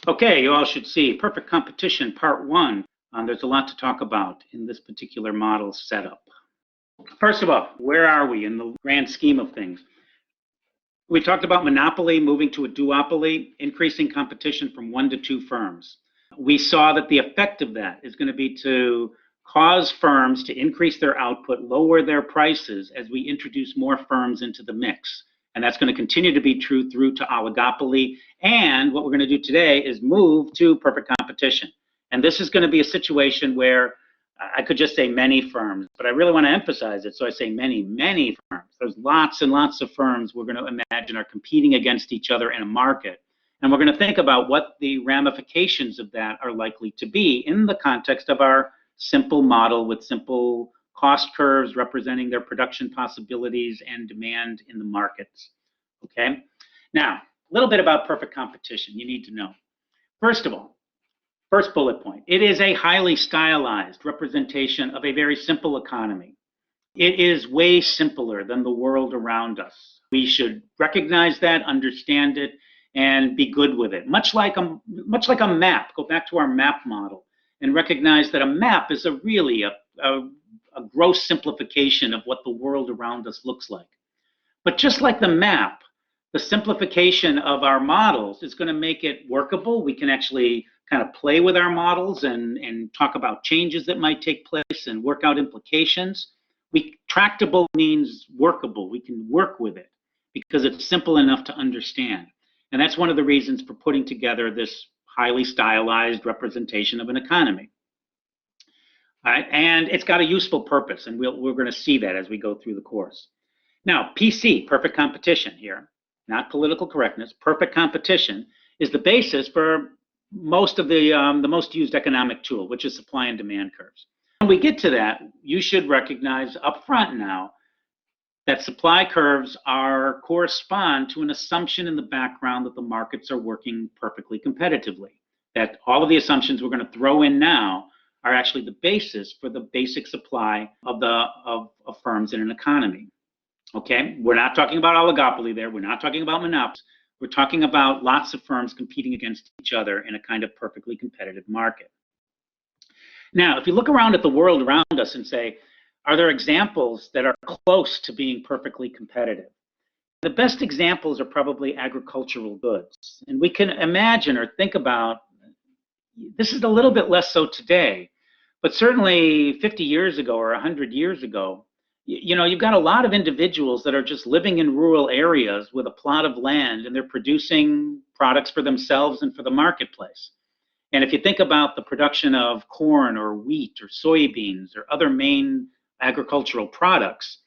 Okay, you all should see Perfect Competition Part 1. There's a lot to talk about in this particular model setup. First of all, where are we in the grand scheme of things? We talked about monopoly moving to a duopoly, increasing competition from 1 to 2 firms. We saw that the effect of that is going to be to cause firms to increase their output, lower their prices as we introduce more firms into the mix. And that's going to continue to be true through to oligopoly. And what we're going to do today is move to perfect competition. And this is going to be a situation where I could just say many firms, but I really want to emphasize it. So I say many, many firms. There's lots and lots of firms we're going to imagine are competing against each other in a market. And we're going to think about what the ramifications of that are likely to be in the context of our simple model with simple cost curves representing their production possibilities and demand in the markets. Okay. Now, a little bit about perfect competition you need to know. First of all, first bullet point, it is a highly stylized representation of a very simple economy. It is way simpler than the world around us. We should recognize that, understand it, and be good with it. Much like a map, go back to our map model and recognize that a map is really a gross simplification of what the world around us looks like. But just like the map, the simplification of our models is going to make it workable. We can actually kind of play with our models and talk about changes that might take place and work out implications. Tractable means workable. We can work with it because it's simple enough to understand. And that's one of the reasons for putting together this highly stylized representation of an economy. All right, and it's got a useful purpose, and we're going to see that as we go through the course. Now, PC, perfect competition here, not political correctness, perfect competition is the basis for most of the most used economic tool, which is supply and demand curves. When we get to that, you should recognize up front now that supply curves correspond to an assumption in the background that the markets are working perfectly competitively. That all of the assumptions we're going to throw in now are actually the basis for the basic supply of firms in an economy. Okay, we're not talking about oligopoly there. We're not talking about monopolies. We're talking about lots of firms competing against each other in a kind of perfectly competitive market. Now, if you look around at the world around us and say, are there examples that are close to being perfectly competitive? The best examples are probably agricultural goods. And we can imagine or think about, this is a little bit less so today, but certainly 50 years ago or 100 years ago, you've got a lot of individuals that are just living in rural areas with a plot of land, and they're producing products for themselves and for the marketplace. And if you think about the production of corn or wheat or soybeans or other main agricultural products,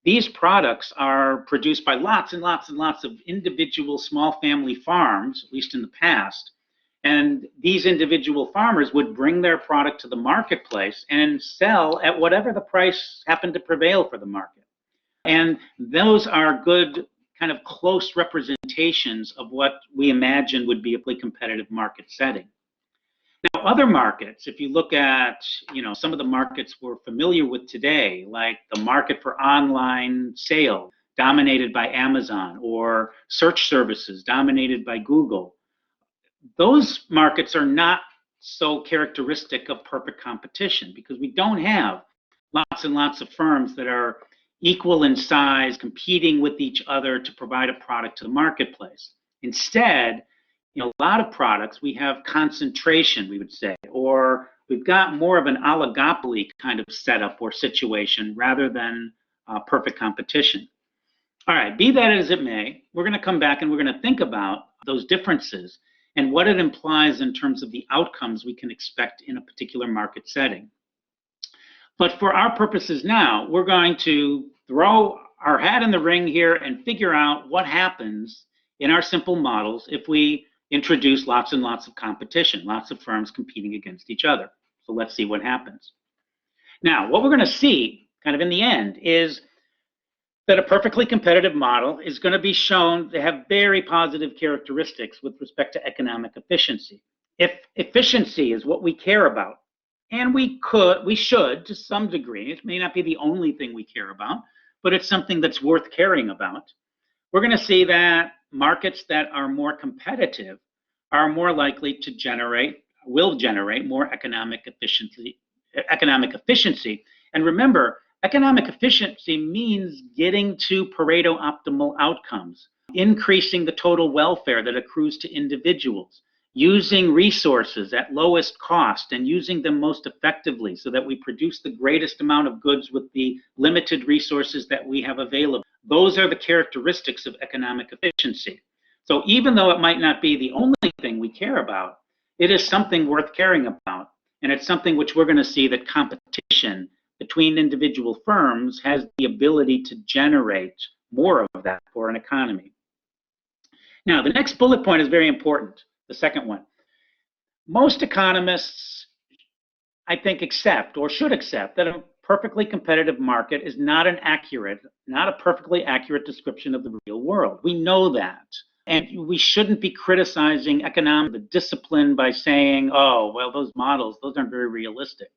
these products are produced by lots and lots and lots of individual small family farms, at least in the past. And these individual farmers would bring their product to the marketplace and sell at whatever the price happened to prevail for the market. And those are good kind of close representations of what we imagine would be a competitive market setting. Now, other markets, if you look at some of the markets we're familiar with today, like the market for online sales dominated by Amazon, or search services dominated by Google, those markets are not so characteristic of perfect competition because we don't have lots and lots of firms that are equal in size, competing with each other to provide a product to the marketplace. Instead, a lot of products, we have concentration, we would say, or we've got more of an oligopoly kind of setup or situation rather than perfect competition. All right, be that as it may, we're going to come back and we're going to think about those differences and what it implies in terms of the outcomes we can expect in a particular market setting. But for our purposes now, we're going to throw our hat in the ring here and figure out what happens in our simple models if we introduce lots and lots of competition, lots of firms competing against each other. So let's see what happens. Now, what we're going to see kind of in the end is that a perfectly competitive model is going to be shown to have very positive characteristics with respect to economic efficiency. If efficiency is what we care about, and we should to some degree, it may not be the only thing we care about, but it's something that's worth caring about, we're going to see that markets that are more competitive are more likely to will generate more economic efficiency. And remember, economic efficiency means getting to Pareto optimal outcomes, increasing the total welfare that accrues to individuals, using resources at lowest cost and using them most effectively so that we produce the greatest amount of goods with the limited resources that we have available. Those are the characteristics of economic efficiency. So even though it might not be the only thing we care about, it is something worth caring about. And it's something which we're going to see that competition between individual firms has the ability to generate more of that for an economy. Now, the next bullet point is very important, the second one. Most economists, I think, accept or should accept that a perfectly competitive market is not a perfectly accurate description of the real world. We know that. And we shouldn't be criticizing economic discipline by saying, oh, well, those models, those aren't very realistic.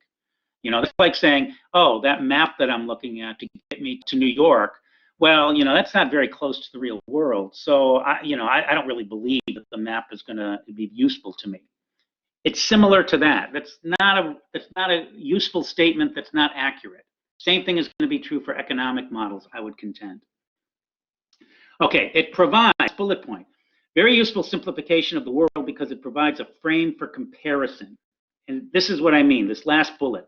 You know, that's like saying, oh, that map that I'm looking at to get me to New York, well, you know, that's not very close to the real world. So, I don't really believe that the map is going to be useful to me. It's similar to that. That's not a useful statement. That's not accurate. Same thing is going to be true for economic models, I would contend. Okay, it provides, bullet point, very useful simplification of the world because it provides a frame for comparison. And this is what I mean, this last bullet.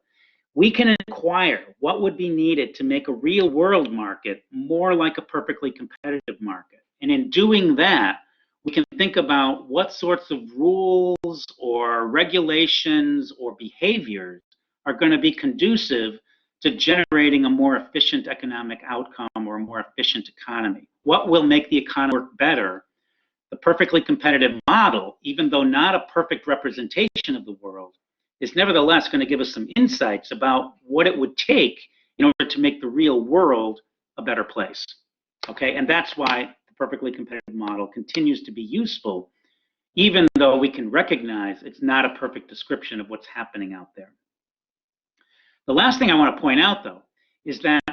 We can inquire what would be needed to make a real world market more like a perfectly competitive market. And in doing that, we can think about what sorts of rules or regulations or behaviors are going to be conducive to generating a more efficient economic outcome or a more efficient economy. What will make the economy work better? The perfectly competitive model, even though not a perfect representation of the world, is nevertheless going to give us some insights about what it would take in order to make the real world a better place. Okay, and that's why the perfectly competitive model continues to be useful, even though we can recognize it's not a perfect description of what's happening out there. The last thing I want to point out, though, is that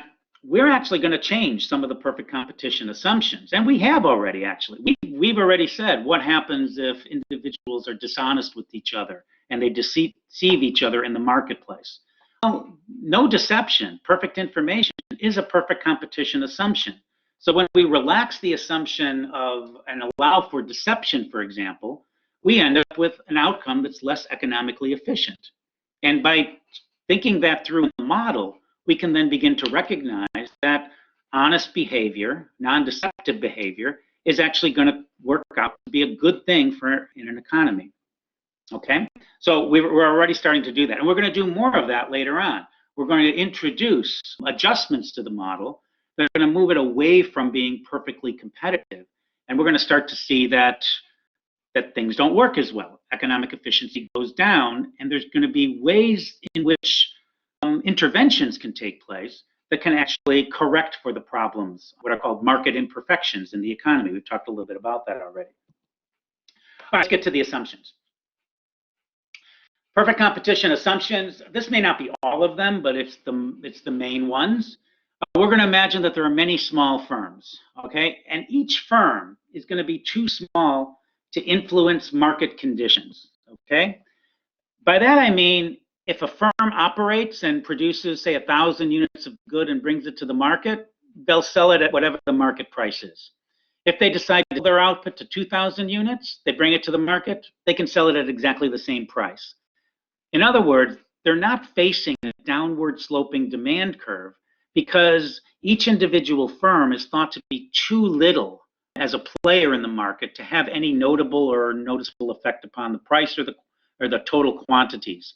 we're actually going to change some of the perfect competition assumptions. And we have already, actually. We've already said what happens if individuals are dishonest with each other and they deceive each other in the marketplace. Well, no deception, perfect information is a perfect competition assumption. So when we relax the assumption of and allow for deception, for example, we end up with an outcome that's less economically efficient. And by thinking that through in the model, we can then begin to recognize that honest behavior, non-deceptive behavior, is actually going to work out to be a good thing in an economy. Okay, so we're already starting to do that, and we're going to do more of that later on. We're going to introduce adjustments to the model that are going to move it away from being perfectly competitive, and we're going to start to see that things don't work as well. Economic efficiency goes down, and there's going to be ways in which interventions can take place that can actually correct for the problems, what are called market imperfections in the economy. We've talked a little bit about that already. All right, let's get to the assumptions. Perfect competition assumptions. This may not be all of them, but it's the main ones. We're going to imagine that there are many small firms, okay? And each firm is going to be too small to influence market conditions, okay? By that I mean, if a firm operates and produces, say, 1,000 units of good and brings it to the market, they'll sell it at whatever the market price is. If they decide to their output to 2,000 units, they bring it to the market, they can sell it at exactly the same price. In other words, they're not facing a downward sloping demand curve because each individual firm is thought to be too little as a player in the market to have any notable or noticeable effect upon the price or the total quantities.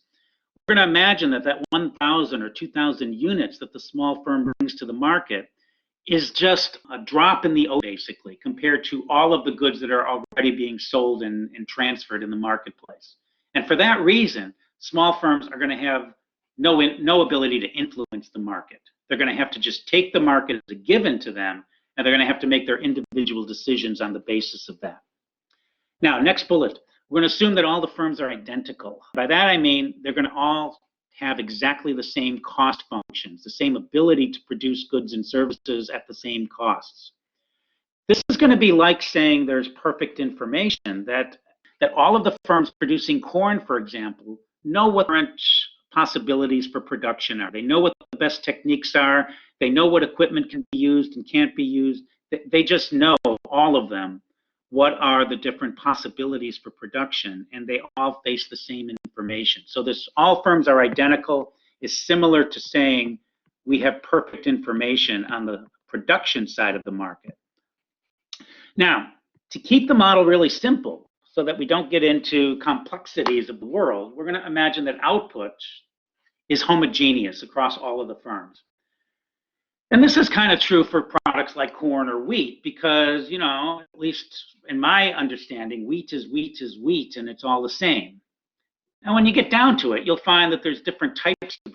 We're going to imagine that 1,000 or 2,000 units that the small firm brings to the market is just a drop in the ocean, basically, compared to all of the goods that are already being sold and transferred in the marketplace. And for that reason, small firms are going to have no ability to influence the market. They're going to have to just take the market as a given to them, and they're going to have to make their individual decisions on the basis of that. Now, next bullet. We're going to assume that all the firms are identical. By that I mean they're going to all have exactly the same cost functions, the same ability to produce goods and services at the same costs. This is going to be like saying there's perfect information, that that all of the firms producing corn, for example, know what different possibilities for production are. They know what the best techniques are. They know what equipment can be used and can't be used. They just know, all of them, what are the different possibilities for production, and they all face the same information. So this, all firms are identical, is similar to saying we have perfect information on the production side of the market. Now, to keep the model really simple so that we don't get into complexities of the world, we're going to imagine that output is homogeneous across all of the firms. And this is kind of true for products like corn or wheat because, you know, at least in my understanding, wheat is wheat is wheat and it's all the same. And when you get down to it, you'll find that there's different types of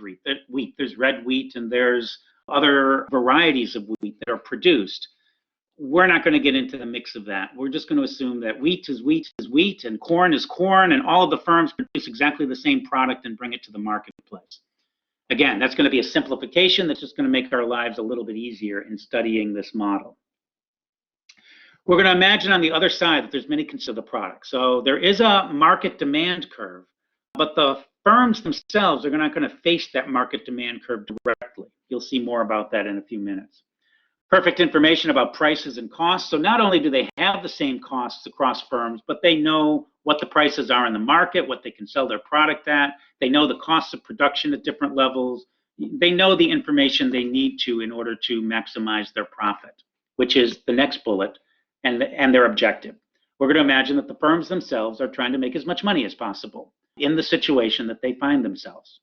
wheat. There's red wheat and there's other varieties of wheat that are produced. We're not going to get into the mix of that. We're just going to assume that wheat is wheat is wheat and corn is corn, and all of the firms produce exactly the same product and bring it to the marketplace. Again, that's going to be a simplification that's just going to make our lives a little bit easier in studying this model. We're going to imagine on the other side that there's many kinds of the product. So there is a market demand curve, but the firms themselves are not going to face that market demand curve directly. You'll see more about that in a few minutes. Perfect information about prices and costs. So not only do they have the same costs across firms, but they know what the prices are in the market, what they can sell their product at. They know the costs of production at different levels. They know the information they need to in order to maximize their profit, which is the next bullet, and their objective. We're going to imagine that the firms themselves are trying to make as much money as possible in the situation that they find themselves.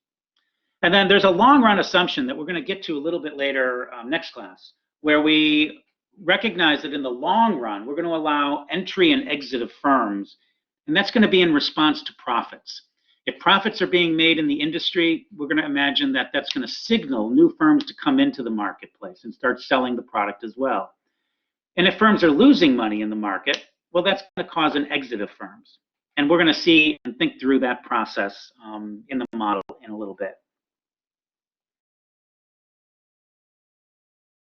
And then there's a long run assumption that we're going to get to a little bit later next class, where we recognize that in the long run, we're going to allow entry and exit of firms, and that's going to be in response to profits. If profits are being made in the industry, we're going to imagine that that's going to signal new firms to come into the marketplace and start selling the product as well. And if firms are losing money in the market, well, that's going to cause an exit of firms. And we're going to see and think through that process in the model in a little bit.